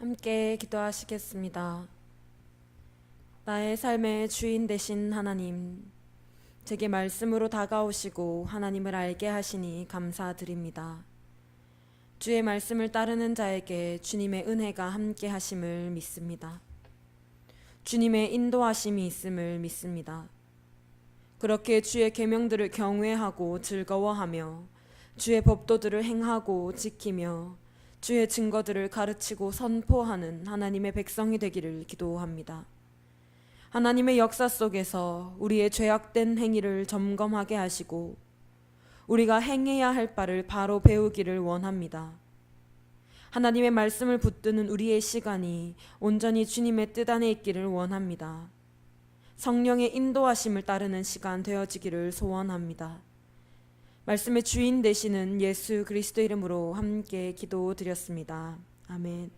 함께 기도하시겠습니다. 나의 삶의 주인 되신 하나님, 제게 말씀으로 다가오시고 하나님을 알게 하시니 감사드립니다. 주의 말씀을 따르는 자에게 주님의 은혜가 함께 하심을 믿습니다. 주님의 인도하심이 있음을 믿습니다. 그렇게 주의 계명들을 경외하고 즐거워하며 주의 법도들을 행하고 지키며 주의 증거들을 가르치고 선포하는 하나님의 백성이 되기를 기도합니다. 하나님의 역사 속에서 우리의 죄악된 행위를 점검하게 하시고 우리가 행해야 할 바를 바로 배우기를 원합니다. 하나님의 말씀을 붙드는 우리의 시간이 온전히 주님의 뜻 안에 있기를 원합니다. 성령의 인도하심을 따르는 시간 되어지기를 소원합니다. 말씀의 주인 되시는 예수 그리스도 이름으로 함께 기도드렸습니다. 아멘.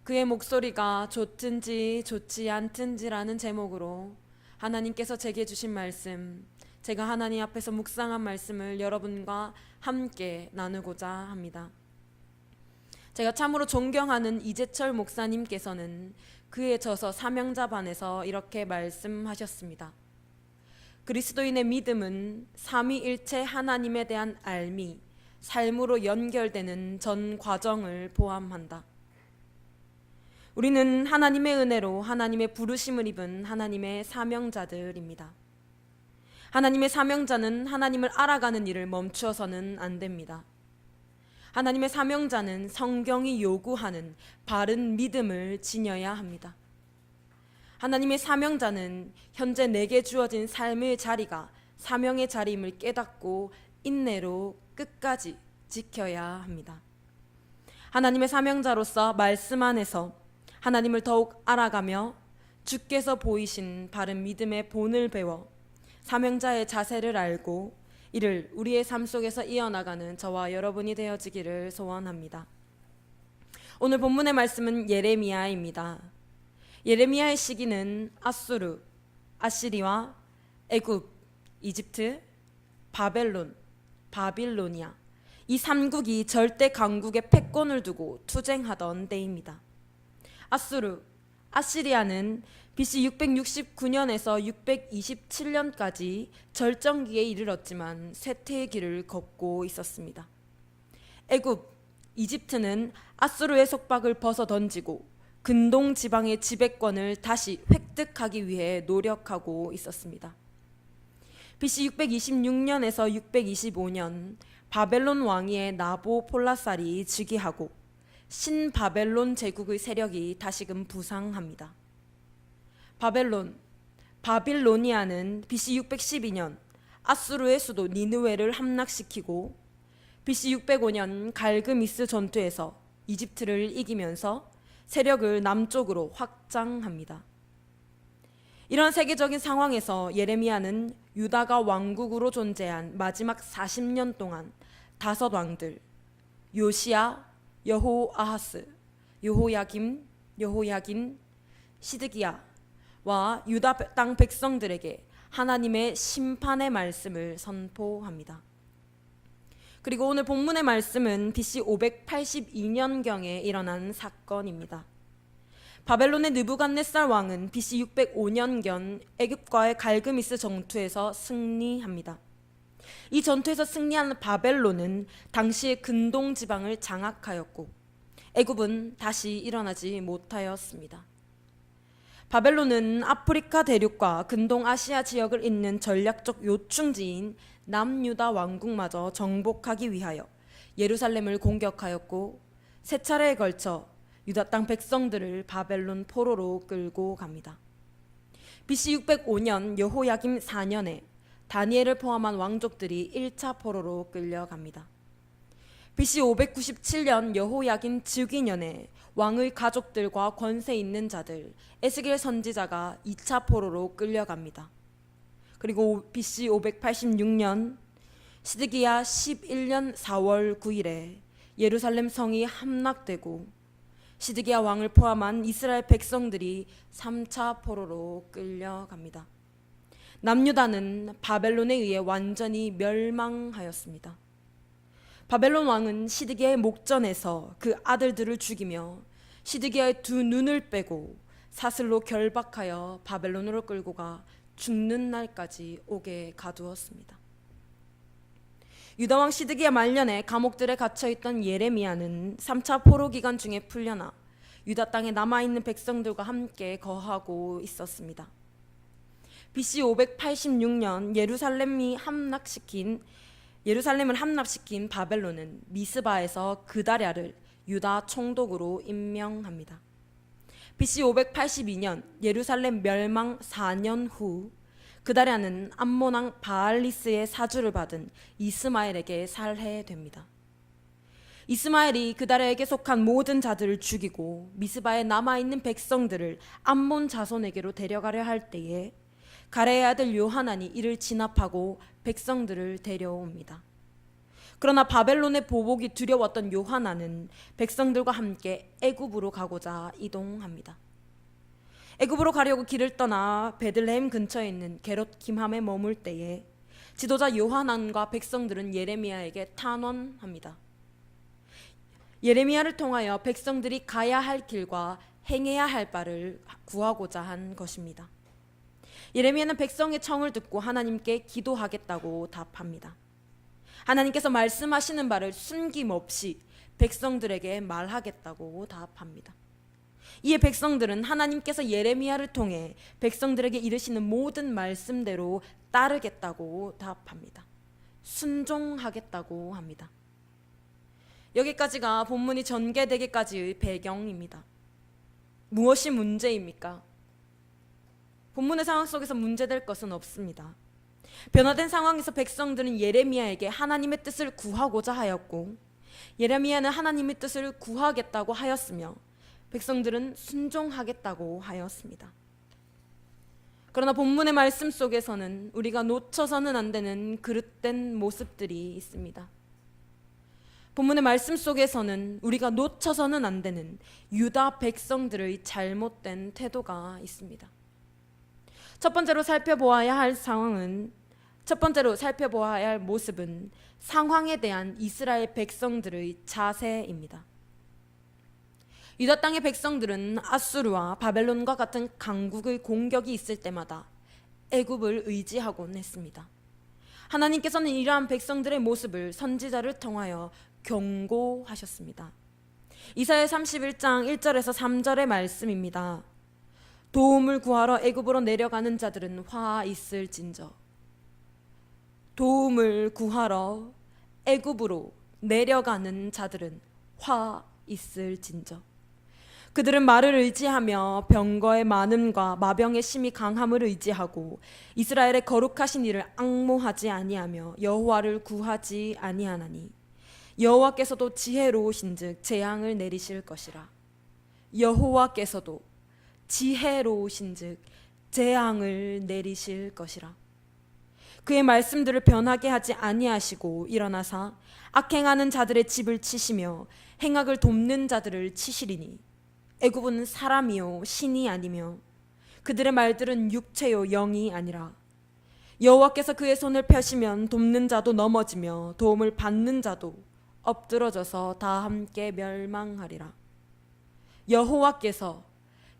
그의 목소리가 좋든지 좋지 않든지라는 제목으로 하나님께서 제게 주신 말씀, 제가 하나님 앞에서 묵상한 말씀을 여러분과 함께 나누고자 합니다. 제가 참으로 존경하는 이재철 목사님께서는 그의 저서 사명자반에서 이렇게 말씀하셨습니다. 그리스도인의 믿음은 삼위일체 하나님에 대한 알미, 삶으로 연결되는 전 과정을 포함한다. 우리는 하나님의 은혜로 하나님의 부르심을 입은 하나님의 사명자들입니다. 하나님의 사명자는 하나님을 알아가는 일을 멈추어서는 안 됩니다. 하나님의 사명자는 성경이 요구하는 바른 믿음을 지녀야 합니다. 하나님의 사명자는 현재 내게 주어진 삶의 자리가 사명의 자리임을 깨닫고 인내로 끝까지 지켜야 합니다. 하나님의 사명자로서 말씀 안에서 하나님을 더욱 알아가며 주께서 보이신 바른 믿음의 본을 배워 사명자의 자세를 알고 이를 우리의 삶 속에서 이어나가는 저와 여러분이 되어지기를 소원합니다. 오늘 본문의 말씀은 예레미야입니다. 예레미야의 시기는 아수르, 아시리와 애굽, 이집트, 바벨론, 바빌로니아 이 3국이 절대 강국의 패권을 두고 투쟁하던 때입니다. 아수르, 아시리아는 BC 669년에서 627년까지 절정기에 이르렀지만 쇠퇴의 길을 걷고 있었습니다. 애굽, 이집트는 아수르의 속박을 벗어던지고 근동 지방의 지배권을 다시 획득하기 위해 노력하고 있었습니다. BC 626년에서 625년 바벨론 왕위의 나보폴라살이 즉위하고 신바벨론 제국의 세력이 다시금 부상합니다. 바빌로니아는 BC 612년 아수르의 수도 니느웨를 함락시키고 BC 605년 갈그미스 전투에서 이집트를 이기면서 세력을 남쪽으로 확장합니다. 이런 세계적인 상황에서 예레미야는 유다가 왕국으로 존재한 마지막 40년 동안 5왕들 요시야, 여호아하스, 여호야긴, 시드기야와 유다 땅 백성들에게 하나님의 심판의 말씀을 선포합니다. 그리고 오늘 본문의 말씀은 BC 582년경에 일어난 사건입니다. 바벨론의 느부갓네살 왕은 BC 605년경 애굽과의 갈그미스 전투에서 승리합니다. 이 전투에서 승리한 바벨론은 당시의 근동 지방을 장악하였고 애굽은 다시 일어나지 못하였습니다. 바벨론은 아프리카 대륙과 근동 아시아 지역을 잇는 전략적 요충지인 남유다 왕국마저 정복하기 위하여 예루살렘을 공격하였고 세 차례에 걸쳐 유다 땅 백성들을 바벨론 포로로 끌고 갑니다. BC 605년 여호야김 4년에 다니엘을 포함한 왕족들이 1차 포로로 끌려갑니다. BC 597년 여호야긴 즉위년에 왕의 가족들과 권세 있는 자들 에스겔 선지자가 2차 포로로 끌려갑니다. 그리고 BC 586년 시드기야 11년 4월 9일에 예루살렘 성이 함락되고 시드기야 왕을 포함한 이스라엘 백성들이 3차 포로로 끌려갑니다. 남유다는 바벨론에 의해 완전히 멸망하였습니다. 바벨론 왕은 시드기야의 목전에서 그 아들들을 죽이며 시드기야의 두 눈을 빼고 사슬로 결박하여 바벨론으로 끌고 가 죽는 날까지 옥에 가두었습니다. 유다왕 시드기야 말년에 감옥들에 갇혀있던 예레미야는 3차 포로 기간 중에 풀려나 유다 땅에 남아있는 백성들과 함께 거하고 있었습니다. BC 586년 예루살렘을 함락시킨 바벨론은 미스바에서 그다랴를 유다 총독으로 임명합니다. BC 582년 예루살렘 멸망 4년 후 그다랴는 암몬왕 바알리스의 사주를 받은 이스마엘에게 살해됩니다. 이스마엘이 그다랴에게 속한 모든 자들을 죽이고 미스바에 남아있는 백성들을 암몬 자손에게로 데려가려 할 때에 가레의 아들 요하난이 이를 진압하고 백성들을 데려옵니다. 그러나 바벨론의 보복이 두려웠던 요하난은 백성들과 함께 애굽으로 가고자 이동합니다. 애굽으로 가려고 길을 떠나 베들레헴 근처에 있는 게롯 김함에 머물 때에 지도자 요하난과 백성들은 예레미야에게 탄원합니다. 예레미야를 통하여 백성들이 가야 할 길과 행해야 할 바를 구하고자 한 것입니다. 예레미야는 백성의 청을 듣고 하나님께 기도하겠다고 답합니다. 하나님께서 말씀하시는 바를 숨김없이 백성들에게 말하겠다고 답합니다. 이에 백성들은 하나님께서 예레미야를 통해 백성들에게 이르시는 모든 말씀대로 따르겠다고 답합니다. 순종하겠다고 합니다. 여기까지가 본문이 전개되기까지의 배경입니다. 무엇이 문제입니까? 본문의 상황 속에서 문제될 것은 없습니다. 변화된 상황에서 백성들은 예레미야에게 하나님의 뜻을 구하고자 하였고 예레미야는 하나님의 뜻을 구하겠다고 하였으며 백성들은 순종하겠다고 하였습니다. 그러나 본문의 말씀 속에서는 우리가 놓쳐서는 안 되는 그릇된 모습들이 있습니다. 본문의 말씀 속에서는 우리가 놓쳐서는 안 되는 유다 백성들의 잘못된 태도가 있습니다. 첫 번째로 살펴보아야 할 모습은 상황에 대한 이스라엘 백성들의 자세입니다. 유다 땅의 백성들은 아수르와 바벨론과 같은 강국의 공격이 있을 때마다 애굽을 의지하곤 했습니다. 하나님께서는 이러한 백성들의 모습을 선지자를 통하여 경고하셨습니다. 이사야 31장 1절에서 3절의 말씀입니다. 도움을 구하러 애굽으로 내려가는 자들은 화 있을진저. 도움을 구하러 애굽으로 내려가는 자들은 화 있을진저. 그들은 말을 의지하며 병거의 많음과 마병의 심히 강함을 의지하고 이스라엘의 거룩하신 이를 앙모하지 아니하며 여호와를 구하지 아니하나니 여호와께서도 지혜로우신즉 재앙을 내리실 것이라. 여호와께서도 지혜로우신즉 재앙을 내리실 것이라. 그의 말씀들을 변하게 하지 아니하시고 일어나사 악행하는 자들의 집을 치시며 행악을 돕는 자들을 치시리니 애굽은 사람이요 신이 아니며 그들의 말들은 육체요 영이 아니라. 여호와께서 그의 손을 펴시면 돕는 자도 넘어지며 도움을 받는 자도 엎드러져서 다 함께 멸망하리라. 여호와께서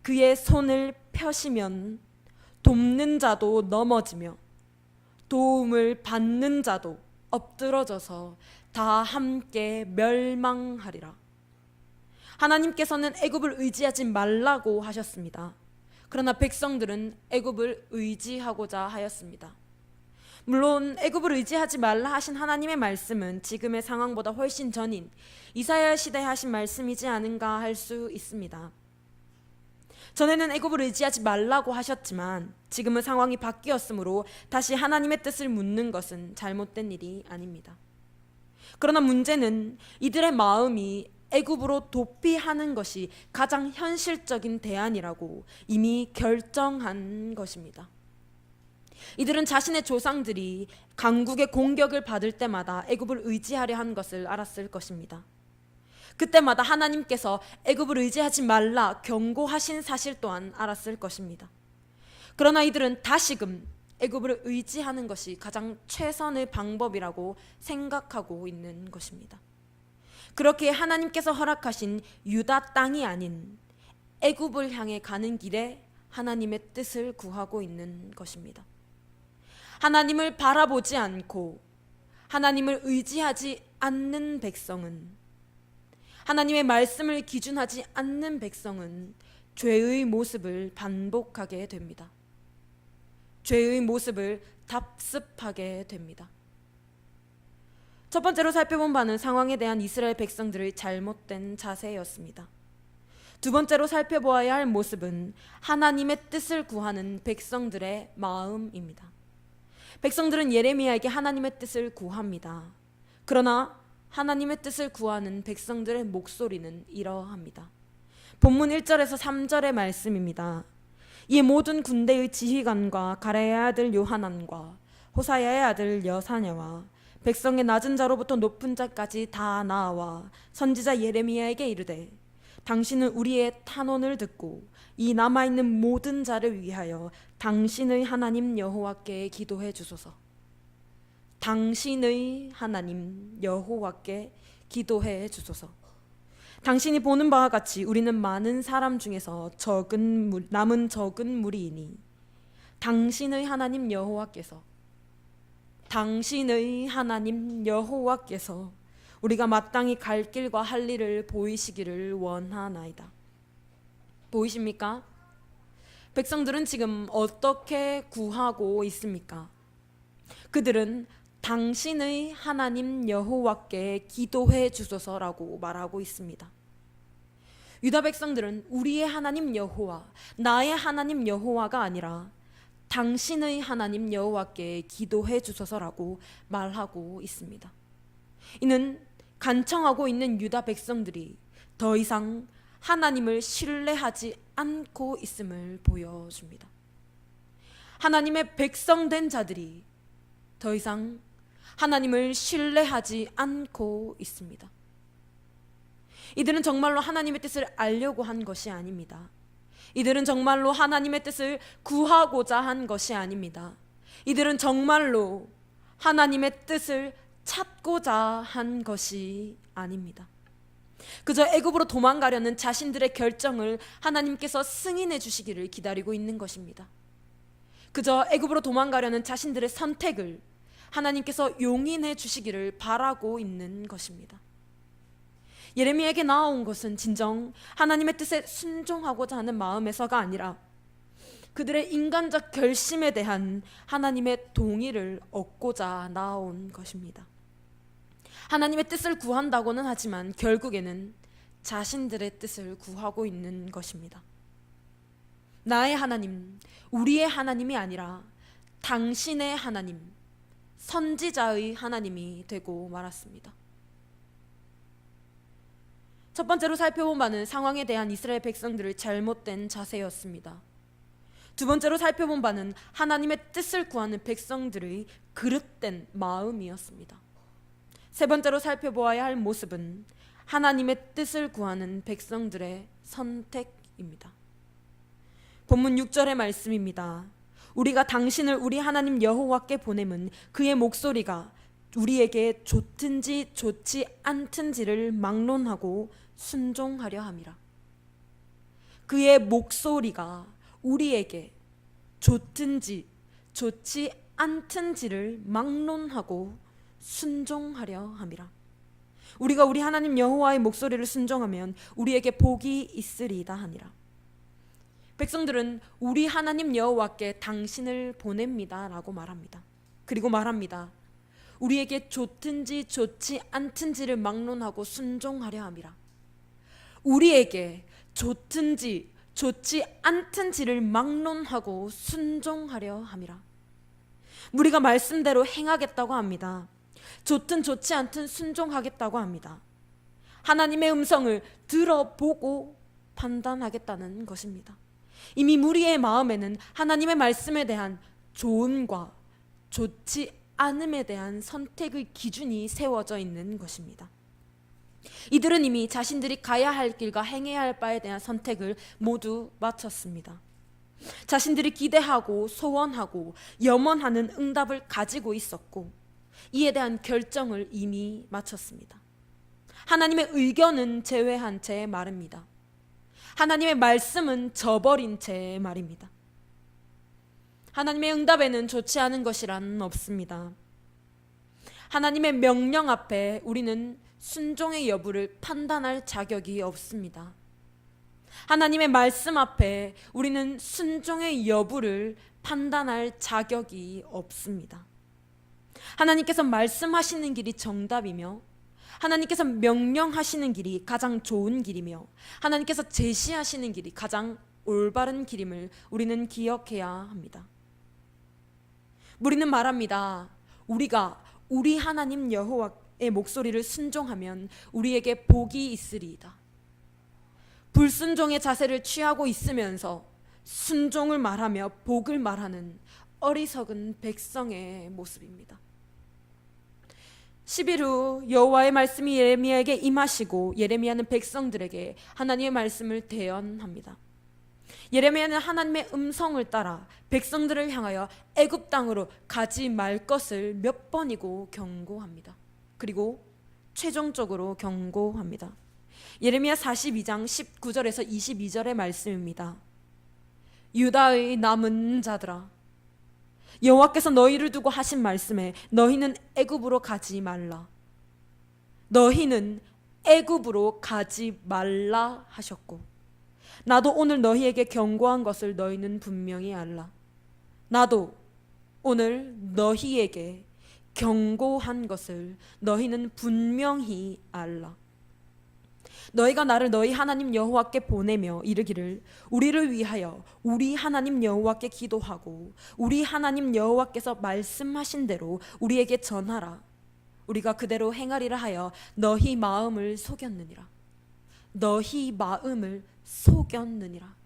그의 손을 펴시면 돕는 자도 넘어지며 도움을 받는 자도 엎드러져서 다 함께 멸망하리라. 하나님께서는 애굽을 의지하지 말라고 하셨습니다. 그러나 백성들은 애굽을 의지하고자 하였습니다. 물론 애굽을 의지하지 말라 하신 하나님의 말씀은 지금의 상황보다 훨씬 전인 이사야 시대에 하신 말씀이지 않은가 할 수 있습니다. 전에는 애굽을 의지하지 말라고 하셨지만 지금은 상황이 바뀌었으므로 다시 하나님의 뜻을 묻는 것은 잘못된 일이 아닙니다. 그러나 문제는 이들의 마음이 애굽으로 도피하는 것이 가장 현실적인 대안이라고 이미 결정한 것입니다. 이들은 자신의 조상들이 강국의 공격을 받을 때마다 애굽을 의지하려 한 것을 알았을 것입니다. 그때마다 하나님께서 애굽을 의지하지 말라 경고하신 사실 또한 알았을 것입니다. 그러나 이들은 다시금 애굽을 의지하는 것이 가장 최선의 방법이라고 생각하고 있는 것입니다. 그렇게 하나님께서 허락하신 유다 땅이 아닌 애굽을 향해 가는 길에 하나님의 뜻을 구하고 있는 것입니다. 하나님을 바라보지 않고 하나님을 의지하지 않는 백성은, 하나님의 말씀을 기준하지 않는 백성은 죄의 모습을 반복하게 됩니다. 죄의 모습을 답습하게 됩니다. 첫 번째로 살펴본 바는 상황에 대한 이스라엘 백성들의 잘못된 자세였습니다. 두 번째로 살펴보아야 할 모습은 하나님의 뜻을 구하는 백성들의 마음입니다. 백성들은 예레미야에게 하나님의 뜻을 구합니다. 그러나 하나님의 뜻을 구하는 백성들의 목소리는 이러합니다. 본문 1절에서 3절의 말씀입니다. 이 모든 군대의 지휘관과 가레야의 아들 요하난과 호사야의 아들 여사냐와 백성의 낮은 자로부터 높은 자까지 다 나와 선지자 예레미야에게 이르되, 당신은 우리의 탄원을 듣고 이 남아있는 모든 자를 위하여 당신의 하나님 여호와께 기도해 주소서. 당신의 하나님 여호와께 기도해 주소서. 당신이 보는 바와 같이 우리는 많은 사람 중에서 남은 적은 무리이니 당신의 하나님 여호와께서 우리가 마땅히 갈 길과 할 일을 보이시기를 원하나이다. 보이십니까? 백성들은 지금 어떻게 구하고 있습니까? 그들은 당신의 하나님 여호와께 기도해 주소서라고 말하고 있습니다. 유다 백성들은 우리의 하나님 여호와, 나의 하나님 여호와가 아니라 당신의 하나님 여호와께 기도해 주소서라고 말하고 있습니다. 이는 간청하고 있는 유다 백성들이 더 이상 하나님을 신뢰하지 않고 있음을 보여줍니다. 하나님의 백성된 자들이 더 이상 하나님을 신뢰하지 않고 있습니다. 이들은 정말로 하나님의 뜻을 알려고 한 것이 아닙니다. 이들은 정말로 하나님의 뜻을 구하고자 한 것이 아닙니다. 이들은 정말로 하나님의 뜻을 찾고자 한 것이 아닙니다. 그저 애굽으로 도망가려는 자신들의 결정을 하나님께서 승인해 주시기를 기다리고 있는 것입니다. 그저 애굽으로 도망가려는 자신들의 선택을 하나님께서 용인해 주시기를 바라고 있는 것입니다. 예레미야에게 나온 것은 진정 하나님의 뜻에 순종하고자 하는 마음에서가 아니라 그들의 인간적 결심에 대한 하나님의 동의를 얻고자 나온 것입니다. 하나님의 뜻을 구한다고는 하지만 결국에는 자신들의 뜻을 구하고 있는 것입니다. 나의 하나님, 우리의 하나님이 아니라 당신의 하나님, 선지자의 하나님이 되고 말았습니다. 첫 번째로 살펴본 바는 상황에 대한 이스라엘 백성들의 잘못된 자세였습니다. 두 번째로 살펴본 바는 하나님의 뜻을 구하는 백성들의 그릇된 마음이었습니다. 세 번째로 살펴보아야 할 모습은 하나님의 뜻을 구하는 백성들의 선택입니다. 본문 6절의 말씀입니다. 우리가 당신을 우리 하나님 여호와께 보냄은 그의 목소리가 우리에게 좋든지 좋지 않든지를 막론하고 순종하려 함이라. 그의 목소리가 우리에게 좋든지 좋지 않든지를 막론하고 순종하려 함이라. 우리가 우리 하나님 여호와의 목소리를 순종하면 우리에게 복이 있으리이다 하니라. 백성들은 우리 하나님 여호와께 당신을 보냅니다 라고 말합니다. 그리고 말합니다. 우리에게 좋든지 좋지 않든지를 막론하고 순종하려 함이라. 우리에게 좋든지 좋지 않든지를 막론하고 순종하려 함이라. 우리가 말씀대로 행하겠다고 합니다. 좋든 좋지 않든 순종하겠다고 합니다. 하나님의 음성을 들어보고 판단하겠다는 것입니다. 이미 우리의 마음에는 하나님의 말씀에 대한 좋음과 좋지 않음에 대한 선택의 기준이 세워져 있는 것입니다. 이들은 이미 자신들이 가야 할 길과 행해야 할 바에 대한 선택을 모두 마쳤습니다. 자신들이 기대하고 소원하고 염원하는 응답을 가지고 있었고 이에 대한 결정을 이미 마쳤습니다. 하나님의 의견은 제외한 채 말입니다. 하나님의 말씀은 저버린 채 말입니다. 하나님의 응답에는 좋지 않은 것이란 없습니다. 하나님의 명령 앞에 우리는 순종의 여부를 판단할 자격이 없습니다. 하나님의 말씀 앞에 우리는 순종의 여부를 판단할 자격이 없습니다. 하나님께서 말씀하시는 길이 정답이며 하나님께서 명령하시는 길이 가장 좋은 길이며 하나님께서 제시하시는 길이 가장 올바른 길임을 우리는 기억해야 합니다. 우리는 말합니다. 우리가 우리 하나님 여호와의 목소리를 순종하면 우리에게 복이 있으리이다. 불순종의 자세를 취하고 있으면서 순종을 말하며 복을 말하는 어리석은 백성의 모습입니다. 10일 후 여호와의 말씀이 예레미야에게 임하시고 예레미야는 백성들에게 하나님의 말씀을 대언합니다. 예레미야는 하나님의 음성을 따라 백성들을 향하여 애굽 땅으로 가지 말 것을 몇 번이고 경고합니다. 그리고 최종적으로 경고합니다. 예레미야 42장 19절에서 22절의 말씀입니다. 유다의 남은 자들아, 여호와께서 너희를 두고 하신 말씀에 너희는 애굽으로 가지 말라. 너희는 애굽으로 가지 말라 하셨고 나도 오늘 너희에게 경고한 것을 너희는 분명히 알라. 나도 오늘 너희에게 경고한 것을 너희는 분명히 알라. 너희가 나를 너희 하나님 여호와께 보내며 이르기를 우리를 위하여 우리 하나님 여호와께 기도하고 우리 하나님 여호와께서 말씀하신 대로 우리에게 전하라. 우리가 그대로 행하리라 하여 너희 마음을 속였느니라. 너희 마음을 속였느니라.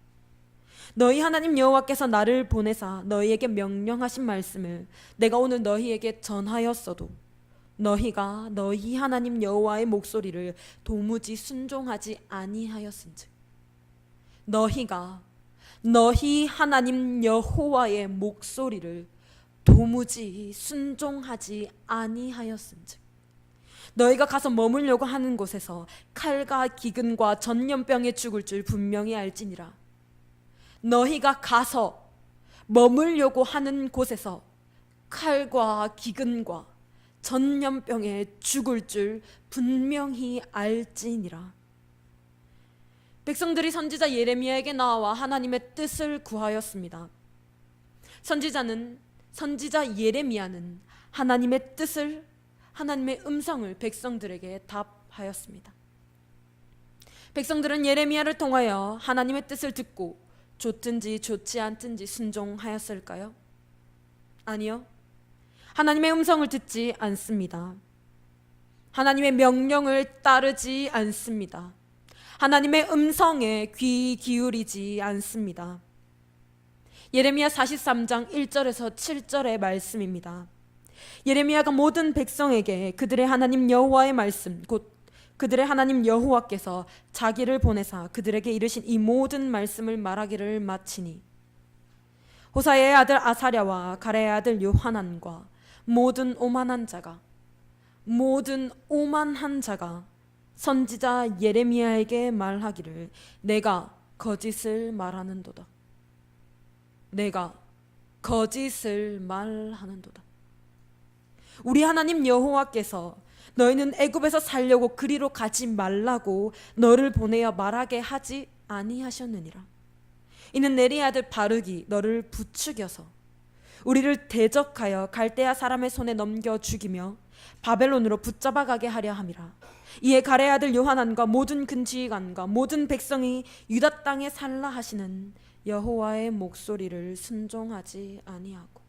너희 하나님 여호와께서 나를 보내사 너희에게 명령하신 말씀을 내가 오늘 너희에게 전하였어도 너희가 너희 하나님 여호와의 목소리를 도무지 순종하지 아니하였은즉 너희가 너희 하나님 여호와의 목소리를 도무지 순종하지 아니하였은즉 너희가 가서 머물려고 하는 곳에서 칼과 기근과 전염병에 죽을 줄 분명히 알지니라. 너희가 가서 머물려고 하는 곳에서 칼과 기근과 전염병에 죽을 줄 분명히 알지니라. 백성들이 선지자 예레미야에게 나와 하나님의 뜻을 구하였습니다. 선지자 예레미야는 하나님의 뜻을, 하나님의 음성을 백성들에게 답하였습니다. 백성들은 예레미야를 통하여 하나님의 뜻을 듣고 좋든지 좋지 않든지 순종하였을까요? 아니요. 하나님의 음성을 듣지 않습니다. 하나님의 명령을 따르지 않습니다. 하나님의 음성에 귀 기울이지 않습니다. 예레미야 43장 1절에서 7절의 말씀입니다. 예레미야가 모든 백성에게 그들의 하나님 여호와의 말씀, 곧 그들의 하나님 여호와께서 자기를 보내사 그들에게 이르신 이 모든 말씀을 말하기를 마치니 호사야의 아들 아사랴와 가랴의 아들 요하난과 모든 오만한 자가 선지자 예레미야에게 말하기를 내가 거짓을 말하는도다. 내가 거짓을 말하는도다. 우리 하나님 여호와께서 너희는 애굽에서 살려고 그리로 가지 말라고 너를 보내어 말하게 하지 아니하셨느니라. 이는 내리의 아들 바르기 너를 부추겨서 우리를 대적하여 갈대아 사람의 손에 넘겨 죽이며 바벨론으로 붙잡아 가게 하려 함이라. 이에 가랴의 아들 요하난과 모든 근지휘관과 모든 백성이 유다 땅에 살라 하시는 여호와의 목소리를 순종하지 아니하고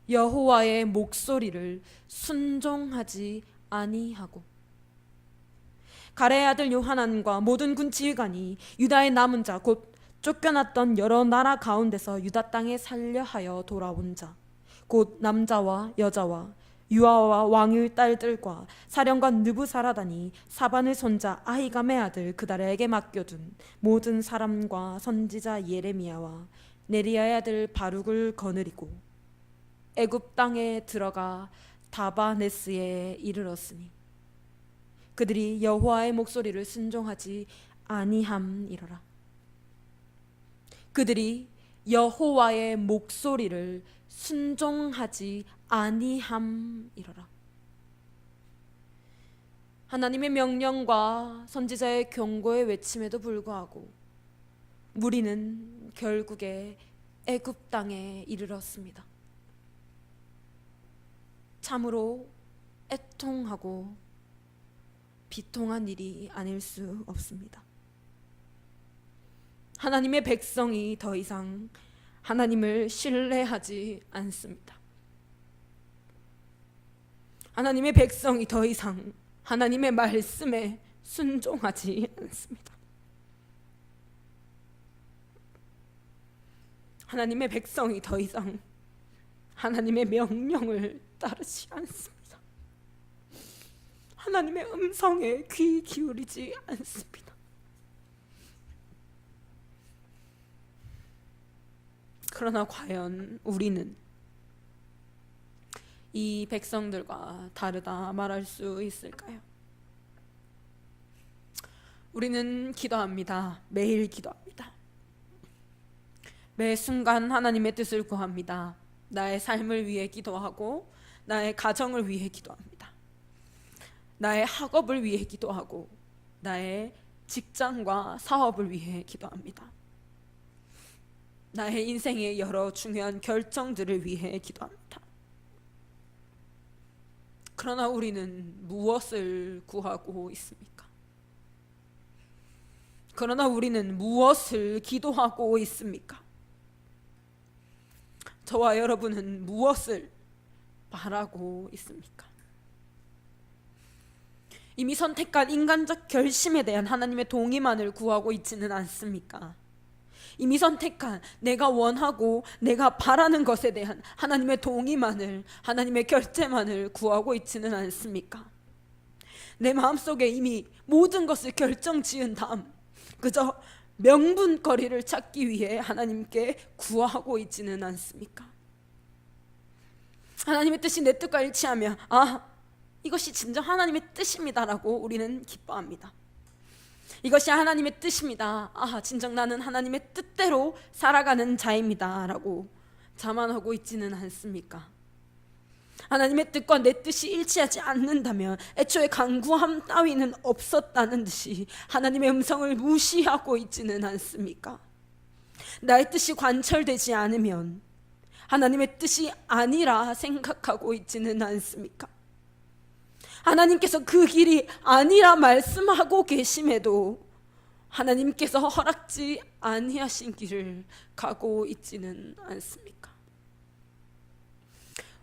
여호와의 목소리를 순종하지 아니하고 가랴의 아들 요하난과 모든 군 지휘관이 유다의 남은 자 곧 쫓겨났던 여러 나라 가운데서 유다 땅에 살려 하여 돌아온 자 곧 남자와 여자와 유아와 왕의 딸들과 사령관 느부사라단이 사반의 손자 아히감의 아들 그다랴에게 맡겨둔 모든 사람과 선지자 예레미야와 네리야의 아들 바룩을 거느리고 애굽 땅에 들어가 다바네스에 이르렀으니 그들이 여호와의 목소리를 순종하지 아니함이로라. 그들이 여호와의 목소리를 순종하지 아니함이로라. 하나님의 명령과 선지자의 경고의 외침에도 불구하고 무리는 결국에 애굽 땅에 이르렀습니다. 참으로 애통하고 비통한 일이 아닐 수 없습니다. 하나님의 백성이 더 이상 하나님을 신뢰하지 않습니다. 하나님의 백성이 더 이상 하나님의 말씀에 순종하지 않습니다. 하나님의 백성이 더 이상 하나님의 명령을 따르지 않습니다. 하나님의 음성에 귀 기울이지 않습니다. 그러나 과연 우리는 이 백성들과 다르다 말할 수 있을까요? 우리는 기도합니다. 매일 기도합니다. 매 순간 하나님의 뜻을 구합니다. 나의 삶을 위해 기도하고 나의 가정을 위해 기도합니다. 나의 학업을 위해 기도하고 나의 직장과 사업을 위해 기도합니다. 나의 인생의 여러 중요한 결정들을 위해 기도합니다. 그러나 우리는 무엇을 구하고 있습니까? 그러나 우리는 무엇을 기도하고 있습니까? 저와 여러분은 무엇을 바라고 있습니까? 이미 선택한 인간적 결심에 대한 하나님의 동의만을 구하고 있지는 않습니까? 이미 선택한 내가 원하고 내가 바라는 것에 대한 하나님의 동의만을, 하나님의 결재만을 구하고 있지는 않습니까? 내 마음속에 이미 모든 것을 결정 지은 다음 그저 명분거리를 찾기 위해 하나님께 구하고 있지는 않습니까? 하나님의 뜻이 내 뜻과 일치하면 이것이 진정 하나님의 뜻입니다라고 우리는 기뻐합니다. 이것이 하나님의 뜻입니다. 진정 나는 하나님의 뜻대로 살아가는 자입니다 라고 자만하고 있지는 않습니까? 하나님의 뜻과 내 뜻이 일치하지 않는다면 애초에 간구함 따위는 없었다는 듯이 하나님의 음성을 무시하고 있지는 않습니까? 나의 뜻이 관철되지 않으면 하나님의 뜻이 아니라 생각하고 있지는 않습니까? 하나님께서 그 길이 아니라 말씀하고 계심에도 하나님께서 허락지 아니하신 길을 가고 있지는 않습니까?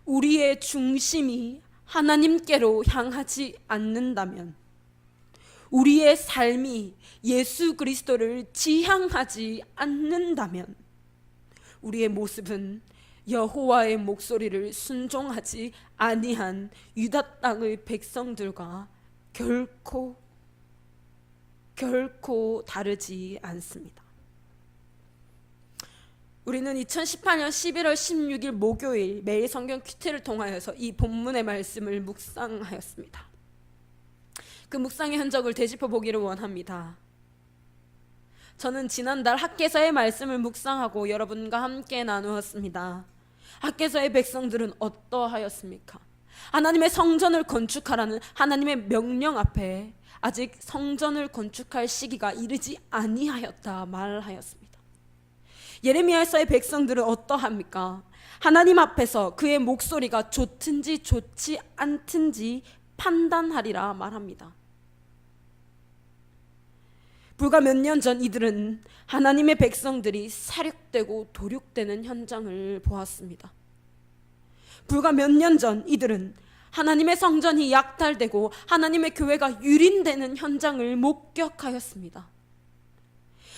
우리의 중심이 하나님께로 향하지 않는다면, 우리의 삶이 예수 그리스도를 지향하지 않는다면 우리의 모습은 여호와의 목소리를 순종하지 아니한 유다 땅의 백성들과 결코 다르지 않습니다. 우리는 2018년 11월 16일 목요일 매일 성경 큐티를 통하여서 이 본문의 말씀을 묵상하였습니다. 그 묵상의 흔적을 되짚어 보기를 원합니다. 저는 지난달 학개서의 말씀을 묵상하고 여러분과 함께 나누었습니다. 학개서의 백성들은 어떠하였습니까? 하나님의 성전을 건축하라는 하나님의 명령 앞에 아직 성전을 건축할 시기가 이르지 아니하였다 말하였습니다. 예레미야서의 백성들은 어떠합니까? 하나님 앞에서 그의 목소리가 좋든지 좋지 않든지 판단하리라 말합니다. 불과 몇 년 전 이들은 하나님의 백성들이 살육되고 도륙되는 현장을 보았습니다. 불과 몇 년 전 이들은 하나님의 성전이 약탈되고 하나님의 교회가 유린되는 현장을 목격하였습니다.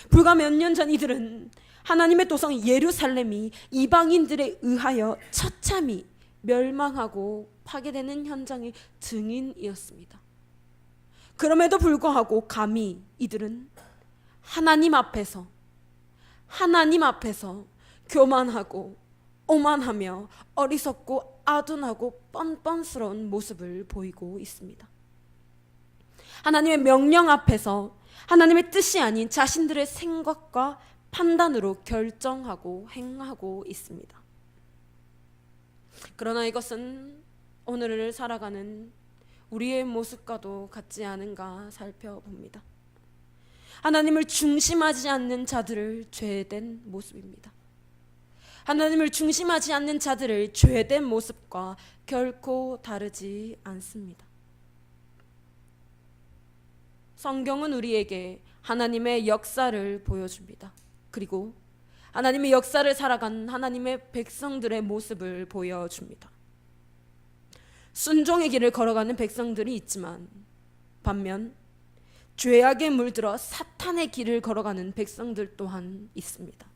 불과 몇 년 전 이들은 하나님의 도성 예루살렘이 이방인들에 의하여 처참히 멸망하고 파괴되는 현장의 증인이었습니다. 그럼에도 불구하고 감히 이들은 하나님 앞에서 교만하고 오만하며 어리석고 아둔하고 뻔뻔스러운 모습을 보이고 있습니다. 하나님의 명령 앞에서 하나님의 뜻이 아닌 자신들의 생각과 판단으로 결정하고 행하고 있습니다. 그러나 이것은 오늘을 살아가는 우리의 모습과도 같지 않은가 살펴봅니다. 하나님을 중심하지 않는 자들을 죄된 모습입니다. 하나님을 중심하지 않는 자들의 죄된 모습과 결코 다르지 않습니다. 성경은 우리에게 하나님의 역사를 보여줍니다. 그리고 하나님의 역사를 살아간 하나님의 백성들의 모습을 보여줍니다. 순종의 길을 걸어가는 백성들이 있지만 반면 죄악에 물들어 사탄의 길을 걸어가는 백성들 또한 있습니다.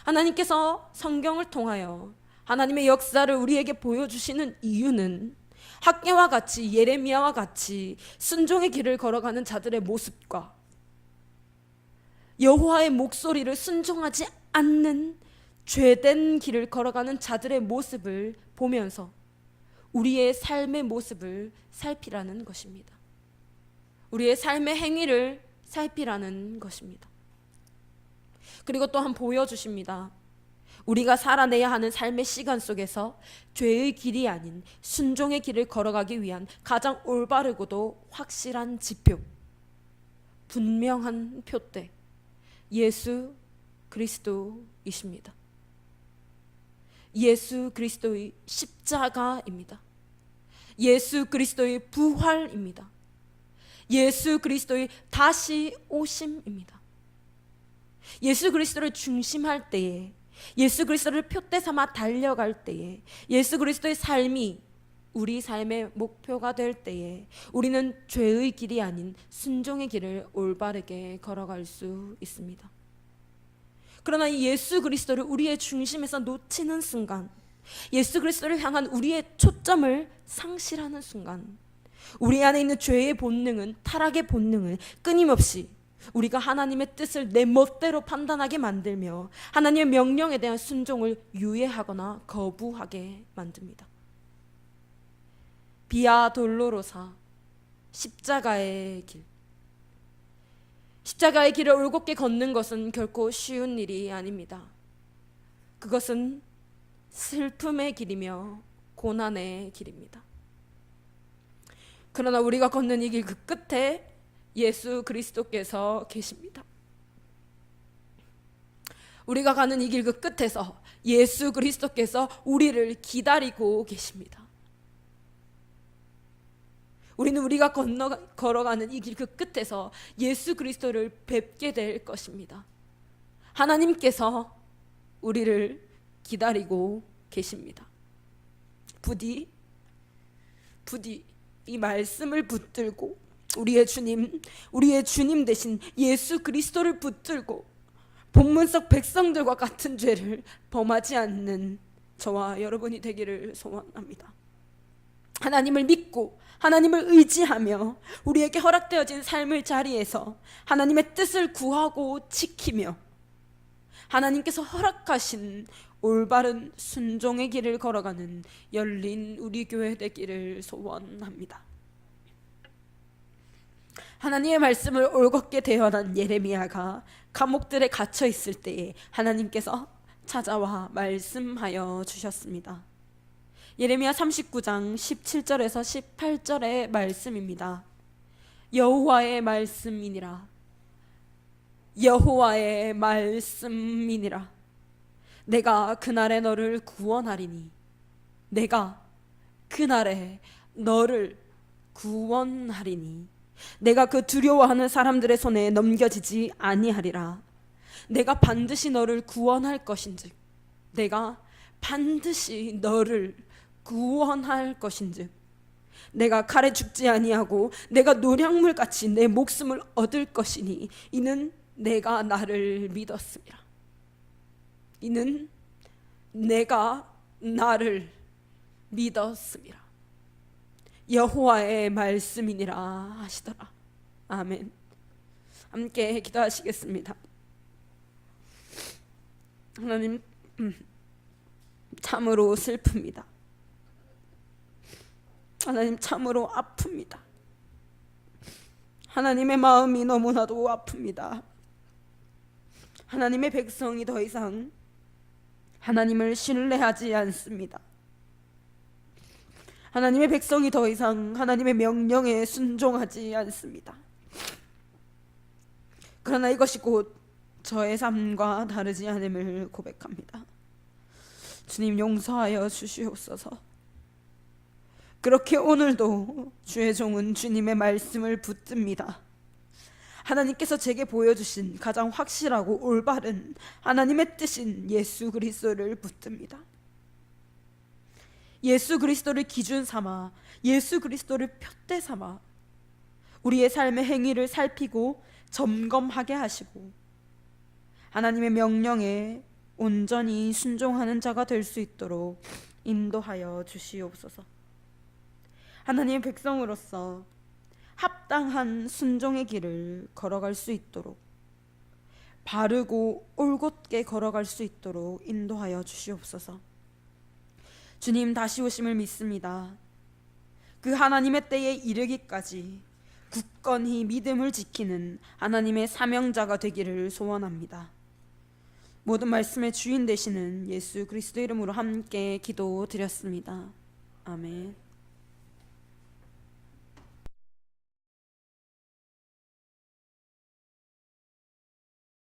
하나님께서 성경을 통하여 하나님의 역사를 우리에게 보여주시는 이유는 학개와 같이 예레미야와 같이 순종의 길을 걸어가는 자들의 모습과 여호와의 목소리를 순종하지 않는 죄된 길을 걸어가는 자들의 모습을 보면서 우리의 삶의 모습을 살피라는 것입니다. 우리의 삶의 행위를 살피라는 것입니다. 그리고 또한 보여주십니다. 우리가 살아내야 하는 삶의 시간 속에서 죄의 길이 아닌 순종의 길을 걸어가기 위한 가장 올바르고도 확실한 지표, 분명한 표대, 예수 그리스도이십니다. 예수 그리스도의 십자가입니다. 예수 그리스도의 부활입니다. 예수 그리스도의 다시 오심입니다. 예수 그리스도를 중심할 때에, 예수 그리스도를 표대 삼아 달려갈 때에, 예수 그리스도의 삶이 우리 삶의 목표가 될 때에 우리는 죄의 길이 아닌 순종의 길을 올바르게 걸어갈 수 있습니다. 그러나 이 예수 그리스도를 우리의 중심에서 놓치는 순간, 예수 그리스도를 향한 우리의 초점을 상실하는 순간, 우리 안에 있는 죄의 본능은, 타락의 본능은 끊임없이 우리가 하나님의 뜻을 내 멋대로 판단하게 만들며 하나님의 명령에 대한 순종을 유예하거나 거부하게 만듭니다. 비아 돌로로사, 십자가의 길. 십자가의 길을 올곧게 걷는 것은 결코 쉬운 일이 아닙니다. 그것은 슬픔의 길이며 고난의 길입니다. 그러나 우리가 걷는 이 길 그 끝에 예수 그리스도께서 계십니다. 우리가 가는 이 길 그 끝에서 예수 그리스도께서 우리를 기다리고 계십니다. 우리는 우리가 걸어가는 이 길 그 끝에서 예수 그리스도를 뵙게 될 것입니다. 하나님께서 우리를 기다리고 계십니다. 부디 이 말씀을 붙들고 우리의 주님 대신 예수 그리스도를 붙들고 본문 속 백성들과 같은 죄를 범하지 않는 저와 여러분이 되기를 소원합니다. 하나님을 믿고 하나님을 의지하며 우리에게 허락되어진 삶의 자리에서 하나님의 뜻을 구하고 지키며 하나님께서 허락하신 올바른 순종의 길을 걸어가는 열린 우리 교회 되기를 소원합니다. 하나님의 말씀을 올곧게 대언한 예레미야가 감옥들에 갇혀 있을 때에 하나님께서 찾아와 말씀하여 주셨습니다. 예레미야 39장 17절에서 18절의 말씀입니다. 여호와의 말씀이니라. 여호와의 말씀이니라. 내가 그날에 너를 구원하리니. 내가 그날에 너를 구원하리니. 내가 그 두려워하는 사람들의 손에 넘겨지지 아니하리라. 내가 반드시 너를 구원할 것인즉. 내가 반드시 너를 구원할 것인즉. 내가 칼에 죽지 아니하고 내가 노량물같이 내 목숨을 얻을 것이니 이는 내가 나를 믿었음이라. 이는 내가 나를 믿었음이라. 여호와의 말씀이니라 하시더라. 아멘. 함께 기도하시겠습니다. 하나님, 참으로 슬픕니다. 하나님, 참으로 아픕니다. 하나님의 마음이 너무나도 아픕니다. 하나님의 백성이 더 이상 하나님을 신뢰하지 않습니다. 하나님의 백성이 더 이상 하나님의 명령에 순종하지 않습니다. 그러나 이것이 곧 저의 삶과 다르지 않음을 고백합니다. 주님, 용서하여 주시옵소서. 그렇게 오늘도 주의 종은 주님의 말씀을 붙듭니다. 하나님께서 제게 보여주신 가장 확실하고 올바른 하나님의 뜻인 예수 그리스도를 붙듭니다. 예수 그리스도를 기준 삼아, 예수 그리스도를 표대 삼아 우리의 삶의 행위를 살피고 점검하게 하시고 하나님의 명령에 온전히 순종하는 자가 될 수 있도록 인도하여 주시옵소서. 하나님의 백성으로서 합당한 순종의 길을 걸어갈 수 있도록, 바르고 올곧게 걸어갈 수 있도록 인도하여 주시옵소서. 주님, 다시 오심을 믿습니다. 그 하나님의 때에 이르기까지 굳건히 믿음을 지키는 하나님의 사명자가 되기를 소원합니다. 모든 말씀의 주인 되시는 예수 그리스도 이름으로 함께 기도드렸습니다. 아멘.